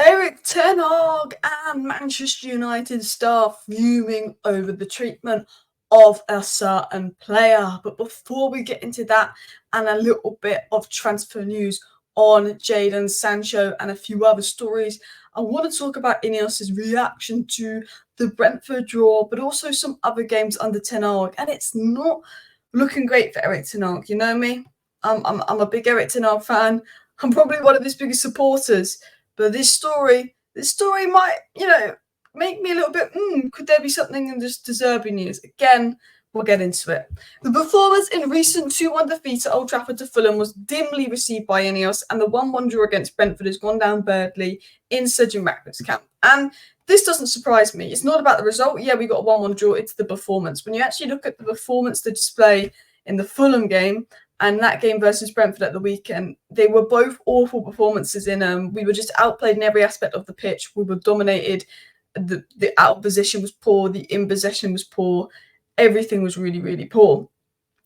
Erik Ten Hag and Manchester United staff fuming over the treatment of a certain player. But before we get into that and a little bit of transfer news on Jadon Sancho and a few other stories, I want to talk about INEOS's reaction to the Brentford draw, but also some other games under Ten Hag. And it's not looking great for Erik Ten Hag. You know me? I'm a big Erik Ten Hag fan. I'm probably one of his biggest supporters. But this story might, make me a little bit, could there be something in this De Zerbi news? Again, we'll get into it. The performance in recent 2-1 defeat at Old Trafford to Fulham was dimly received by INEOS, and the 1-1 draw against Brentford has gone down badly in Sir Jim Ratcliffe's camp. And this doesn't surprise me. It's not about the result. Yeah, we got a 1-1 draw. It's the performance. When you actually look at the performance, the display in the Fulham game, and that game versus Brentford at the weekend, they were both awful performances. We were just outplayed in every aspect of the pitch. We were dominated. The out of position was poor. The in possession was poor. Everything was really, really poor.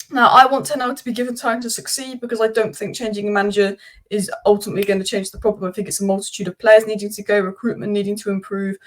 Now, I want Ten Hag to be given time to succeed because I don't think changing a manager is ultimately going to change the problem. I think it's a multitude of players needing to go, recruitment needing to improve.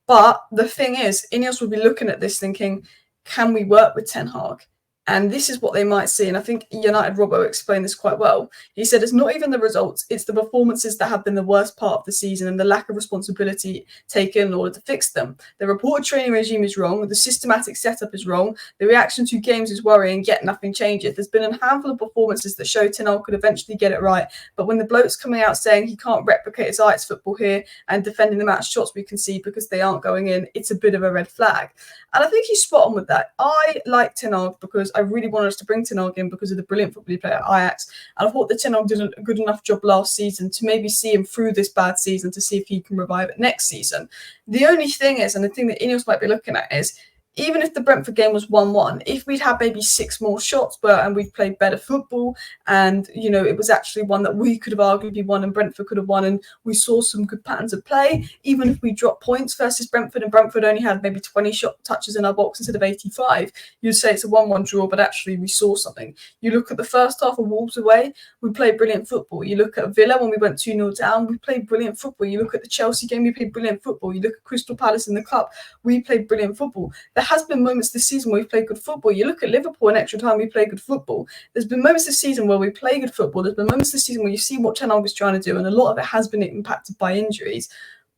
But the thing is, INEOS will be looking at this thinking, can we work with Ten Hag? And this is what they might see. And I think United Robbo explained this quite well. He said it's not even the results, it's the performances that have been the worst part of the season and the lack of responsibility taken in order to fix them. The reported training regime is wrong, the systematic setup is wrong, the reaction to games is worrying, yet nothing changes. There's been a handful of performances that show Ten Hag could eventually get it right. But when the bloke's coming out saying he can't replicate his Ajax football here and defending the match shots we can see because they aren't going in, it's a bit of a red flag. And I think he's spot on with that. I like Ten Hag because I really wanted us to bring Ten Hag in because of the brilliant football he played at Ajax. And I thought that Ten Hag did a good enough job last season to maybe see him through this bad season to see if he can revive it next season. The only thing is, and the thing that INEOS might be looking at is, even if the Brentford game was 1-1, if we'd had maybe 6 more shots and we'd played better football and, it was actually one that we could have arguably won and Brentford could have won and we saw some good patterns of play, even if we dropped points versus Brentford and Brentford only had maybe 20 shot touches in our box instead of 85, you'd say it's a 1-1 draw, but actually we saw something. You look at the first half of Wolves away, we played brilliant football. You look at Villa when we went 2-0 down, we played brilliant football. You look at the Chelsea game, we played brilliant football. You look at Crystal Palace in the Cup, we played brilliant football. There has been moments this season where we've played good football. You look at Liverpool in extra time, we play good football. There's been moments this season where we play good football. There's been moments this season where you see what Ten Hag is trying to do, and a lot of it has been impacted by injuries.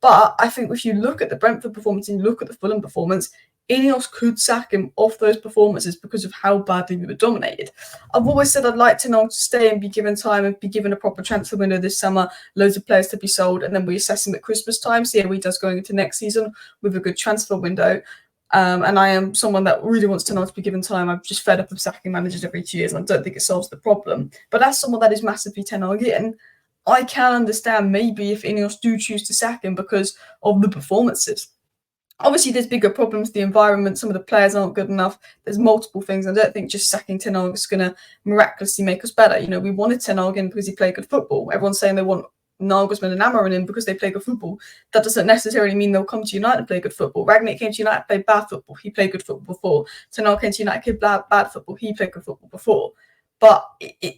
But I think if you look at the Brentford performance and you look at the Fulham performance, INEOS could sack him off those performances because of how badly we were dominated. I've always said I'd like Ten Hag to stay and be given time and be given a proper transfer window this summer, loads of players to be sold, and then we assess him at Christmas time, see how he does going into next season with a good transfer window. And I am someone that really wants Ten Hag to be given time. I'm just fed up of sacking managers every 2 years, and I don't think it solves the problem. But as someone that is massively Ten Hag in, I can understand maybe if INEOS do choose to sack him because of the performances. Obviously, there's bigger problems, the environment, some of the players aren't good enough. There's multiple things. I don't think just sacking Ten Hag is going to miraculously make us better. We wanted Ten Hag in because he played good football. Everyone's saying they want Nagelsmann and Amorim in because they play good football. That doesn't necessarily mean they'll come to United and play good football. Rangnick came to United, played bad football. He played good football before. Ten Hag came to United, played bad football. He played good football before. But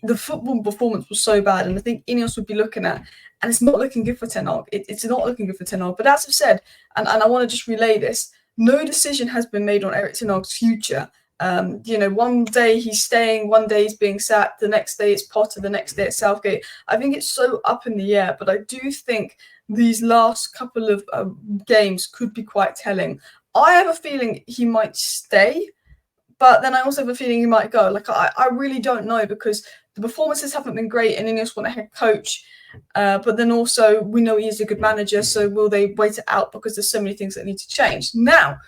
the football performance was so bad, and I think INEOS would be looking at, and it's not looking good for Ten Hag. It's not looking good for Ten Hag. But as I've said, and I want to just relay this, no decision has been made on Erik Ten Hag's future. One day he's staying, one day he's being sacked, the next day it's Potter, the next day it's Southgate. I think it's so up in the air, but I do think these last couple of games could be quite telling. I have a feeling he might stay, but then I also have a feeling he might go. I really don't know because the performances haven't been great and INEOS want a head coach. But then also we know he is a good manager, so will they wait it out because there's so many things that need to change? Now,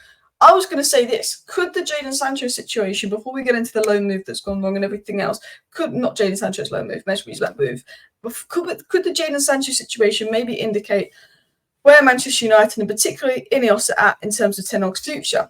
I was going to say this. Could the Jadon Sancho situation, before we get into the loan move that's gone wrong and everything else, not Jadon Sancho's loan move, Mejbri's loan move, could the Jadon Sancho situation maybe indicate where Manchester United and particularly INEOS are at in terms of Ten Hag's future?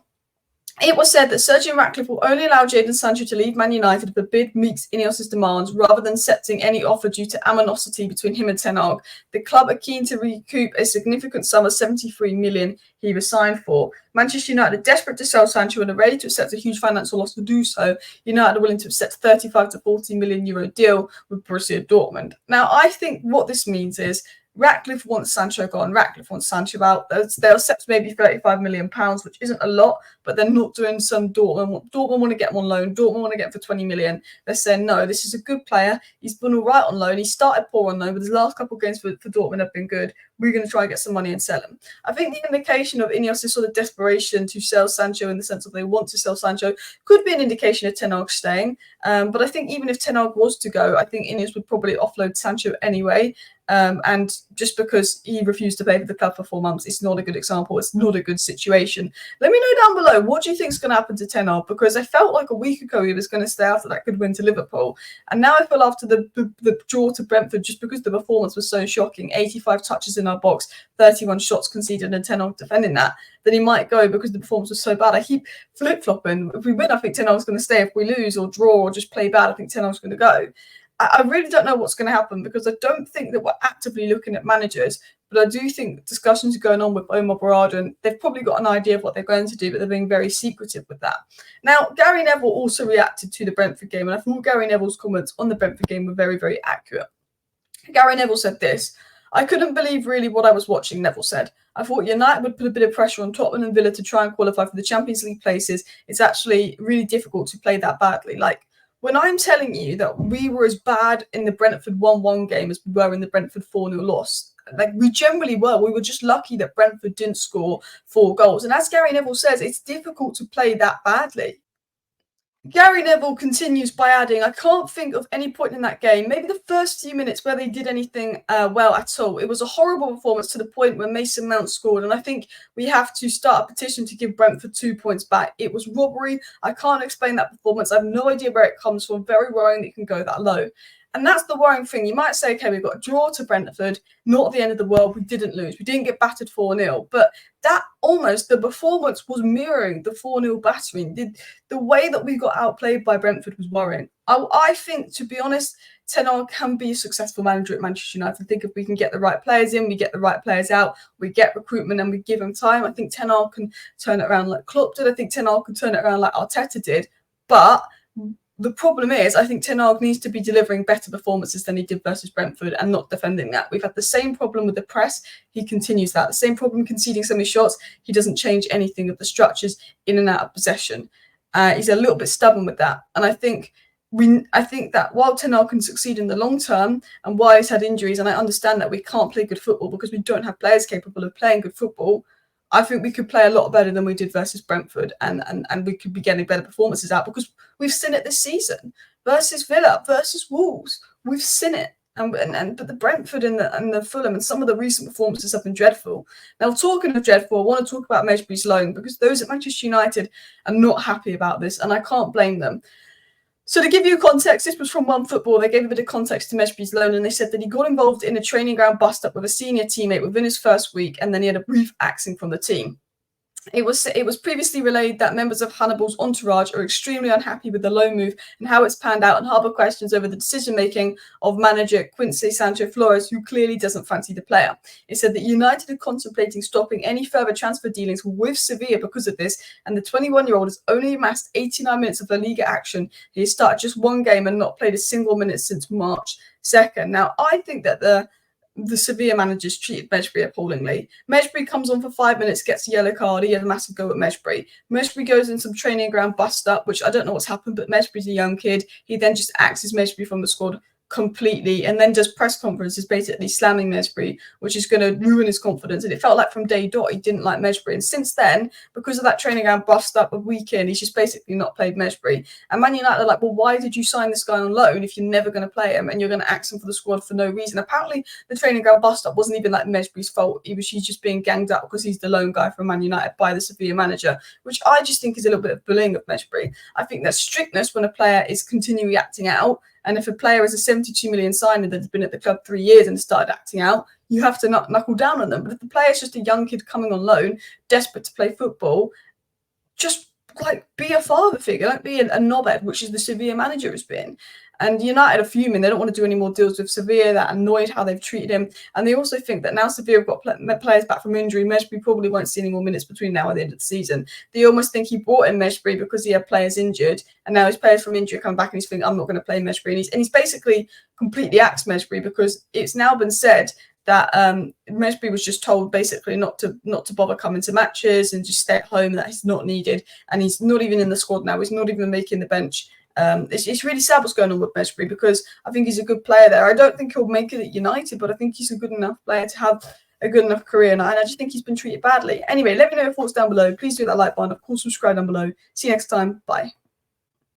It was said that Sir Jim Ratcliffe will only allow Jadon Sancho to leave Man United if the bid meets INEOS' demands rather than accepting any offer due to animosity between him and Ten Hag. The club are keen to recoup a significant sum of 73 million he was signed for. Manchester United are desperate to sell Sancho and are ready to accept a huge financial loss to do so. United are willing to accept a 35 to 40 million euro deal with Borussia Dortmund. Now, I think what this means is Ratcliffe wants Sancho gone. Ratcliffe wants Sancho out. They'll accept maybe £35 million, which isn't a lot, but they're not doing some Dortmund. Dortmund want to get him on loan. Dortmund want to get him for 20 million. They're saying, no, this is a good player. He's been all right on loan. He started poor on loan, but his last couple of games for Dortmund have been good. We're going to try and get some money and sell him. I think the indication of INEOS' sort of desperation to sell Sancho, in the sense of they want to sell Sancho, could be an indication of Ten Hag staying. But I think even if Ten Hag was to go, I think INEOS would probably offload Sancho anyway. And just because he refused to play for the club for 4 months, it's not a good example. It's not a good situation. Let me know down below, what do you think is going to happen to Ten Hag? Because I felt like a week ago he was going to stay after that good win to Liverpool. And now I feel after the draw to Brentford, just because the performance was so shocking, 85 touches in our box, 31 shots conceded, and Ten Hag defending that he might go because the performance was so bad. I keep flip-flopping. If we win, I think Ten Hag's going to stay. If we lose or draw or just play bad, I think Ten Hag's going to go. I really don't know what's going to happen, because I don't think that we're actively looking at managers, but I do think discussions are going on with Omar Barada, and they've probably got an idea of what they're going to do, but they're being very secretive with that. Now, Gary Neville also reacted to the Brentford game, and I thought Gary Neville's comments on the Brentford game were very, very accurate. Gary Neville said this: I couldn't believe really what I was watching, Neville said. I thought United would put a bit of pressure on Tottenham and Villa to try and qualify for the Champions League places. It's actually really difficult to play that badly. Like, when I'm telling you that we were as bad in the Brentford 1-1 game as we were in the Brentford 4-0 loss, like we generally were. We were just lucky that Brentford didn't score 4 goals. And as Gary Neville says, it's difficult to play that badly. Gary Neville continues by adding, I can't think of any point in that game, maybe the first few minutes, where they did anything well at all. It was a horrible performance to the point where Mason Mount scored, and I think we have to start a petition to give Brentford 2 points back. It was robbery. I can't explain that performance. I have no idea where it comes from. Very worrying that it can go that low. And that's the worrying thing. You might say, okay, we've got a draw to Brentford, not the end of the world. We didn't lose. We didn't get battered 4-0. But that almost, the performance was mirroring the 4-0 battering. The way that we got outplayed by Brentford was worrying. I think, to be honest, Ten Hag can be a successful manager at Manchester United. I think if we can get the right players in, we get the right players out, we get recruitment and we give them time, I think Ten Hag can turn it around like Klopp did. I think Ten Hag can turn it around like Arteta did. But the problem is, I think Ten Hag needs to be delivering better performances than he did versus Brentford and not defending that. We've had the same problem with the press. He continues that. The same problem conceding so many shots. He doesn't change anything of the structures in and out of possession. He's a little bit stubborn with that. And I think that while Ten Hag can succeed in the long term, and while he's had injuries, and I understand that we can't play good football because we don't have players capable of playing good football, I think we could play a lot better than we did versus Brentford, and we could be getting better performances out, because we've seen it this season versus Villa, versus Wolves. We've seen it, but the Brentford and the Fulham and some of the recent performances have been dreadful. Now, talking of dreadful, I want to talk about Mejbri's loan, because those at Manchester United are not happy about this, and I can't blame them. So to give you context, this was from One Football. They gave a bit of context to Mejbri's loan, and they said that he got involved in a training ground bust-up with a senior teammate within his first week, and then he had a brief axing from the team. It was previously relayed that members of Hannibal's entourage are extremely unhappy with the loan move and how it's panned out, and harbour questions over the decision-making of manager Quincy Sancho Flores, who clearly doesn't fancy the player. It said that United are contemplating stopping any further transfer dealings with Sevilla because of this, and the 21-year-old has only amassed 89 minutes of La Liga action. He has started just 1 game and not played a single minute since March 2nd. Now, I think that the Sevilla managers treated Mejbri appallingly. Mejbri comes on for 5 minutes, gets a yellow card. He had a massive go at Mejbri. Mejbri goes in some training ground bust up, which I don't know what's happened, but Mejbri's a young kid. He then just axes Mejbri from the squad completely, and then does press conferences basically slamming Mejbri, which is going to ruin his confidence. And it felt like from day dot he didn't like Mejbri, and since then, because of that training ground bust up a weekend, he's just basically not played Mejbri. And Man United are like, well, why did you sign this guy on loan if you're never going to play him and you're going to axe him for the squad for no reason? Apparently the training ground bust up wasn't even like Mejbri's fault. He's just being ganged up because he's the lone guy from Man United by the Sevilla manager, which I just think is a little bit of bullying of Mejbri. I think there's strictness when a player is continually acting out. And if a player is a 72 million signing that's been at the club 3 years and started acting out, you have to knuckle down on them. But if the player is just a young kid coming on loan, desperate to play football, just like be a father figure, don't be a knobhead, which is the Sevilla manager has been. And United are fuming. They don't want to do any more deals with Sevilla. They're annoyed how they've treated him. And they also think that now Sevilla have got players back from injury, Mejbri probably won't see any more minutes between now and the end of the season. They almost think he brought in Mejbri because he had players injured. And now his players from injury come back and he's thinking, I'm not going to play Mejbri. And he's basically completely axed Mejbri, because it's now been said that Mejbri was just told basically not to bother coming to matches and just stay at home, that he's not needed, and he's not even in the squad now. He's not even making the bench. It's really sad what's going on with Mejbri, because I think he's a good player there. I don't think he'll make it at United, but I think he's a good enough player to have a good enough career, and I just think he's been treated badly. Anyway, let me know your thoughts down below. Please do that like button. Of course, subscribe down below. See you next time. Bye.